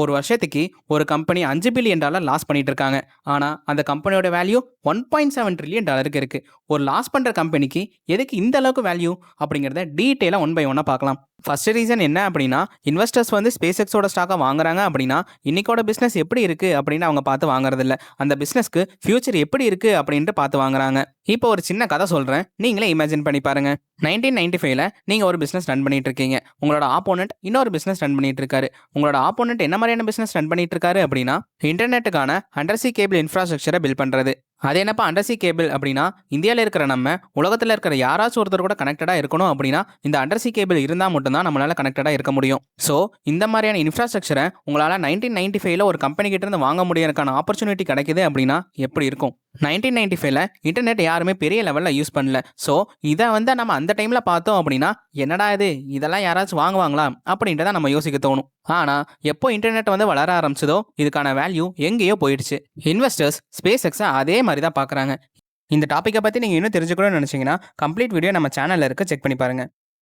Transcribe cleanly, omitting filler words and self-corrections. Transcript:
ஒரு வருஷத்துக்கு ஒரு கம்பெனி $5 பில்லியன் லாஸ் பண்ணிட்டு இருக்காங்க. ஆனா அந்த கம்பெனியோட வேல்யூ $1.7 ட்ரில்லியன் இருக்கு. ஒரு லாஸ் பண்ற கம்பெனிக்கு எதுக்கு இந்த அளவுக்கு வேல்யூ அப்படிங்கிறத டீட்டெயிலாக ஒன் பை ஒன்னா பார்க்கலாம். ஃபர்ஸ்ட் ரீசன் என்ன அப்படின்னா, இன்வெஸ்டர்ஸ் வந்து ஸ்பேஸ் எக்ஸோட ஸ்டாக்கை வாங்குறாங்க அப்படின்னா இன்னைக்கோட பிஸ்னஸ் எப்படி இருக்கு அப்படின்னு அவங்க பார்த்து வாங்குறது இல்ல, அந்த பிஸ்னஸ்க்கு ஃபியூச்சர் எப்படி இருக்கு அப்படின்ட்டு பார்த்து வாங்குறாங்க. இப்போ ஒரு சின்ன கதை சொல்றேன், நீங்களே இமேஜின் பண்ணி பாருங்க. 1995ல நீங்க ஒரு பிசினஸ் ரன் பண்ணிட்டு இருக்கீங்க. உங்களோட ஆப்போனன்ட் இன்னொரு பிசினஸ் ரன் பண்ணிட்டு இருக்காரு. உங்களோட ஆப்போனன்ட் என்ன மாதிரியான பிசினஸ் ரன் பண்ணிட்டு இருக்காரு அப்படின்னா, இன்டர்நெட்டுக்கான அண்டர்சி கேபிள் இன்ஃப்ராஸ்ட்ரக்சரை பில்ட் பண்றது. அது என்னப்பா அண்டர்சி கேபிள் அப்படின்னா, இந்தியாவில் இருக்கிற நம்ம உலகத்தில் இருக்கிற யாராச்சும் ஒருத்தர் கூட கனெக்டடாக இருக்கணும் அப்படின்னா இந்த அண்டர்சி கேபிள் இருந்தால் மட்டும்தான் நம்மளால கனெக்டடாக இருக்க முடியும். ஸோ இந்த மாதிரியான இன்ஃப்ராஸ்ட்ரக்சரை உங்களால் 1995ல ஒரு கம்பெனி கிட்ட இருந்து வாங்க முடியறதுக்கான ஆப்பர்ச்சுனிட்டி கிடைக்குது அப்படின்னா எப்படி இருக்கும்? 1995ல இன்டர்நெட் யாருமே பெரிய லெவலில் யூஸ் பண்ணல. ஸோ இதை வந்து நம்ம அந்த டைமில் பார்த்தோம் அப்படின்னா என்னடா இது, இதெல்லாம் யாராச்சும் வாங்குவாங்களா அப்படின்றத நம்ம யோசிக்க தோணும். ஆனால் எப்போ இன்டர்நெட் வந்து வளர ஆரம்பிச்சதோ இதுக்கான வேல்யூ எங்கேயோ போயிடுச்சு. இன்வெஸ்டர்ஸ் ஸ்பேஸ் எக்ஸை அதே மாதிரி தான் பார்க்குறாங்க. இந்த டாப்பிக்கை பற்றி நீங்கள் இன்னும் தெரிஞ்சுக்கணும்னு நினச்சிங்கன்னா கம்ப்ளீட் வீடியோ நம்ம சேனலில் இருக்க செக் பண்ணி பாருங்கள்.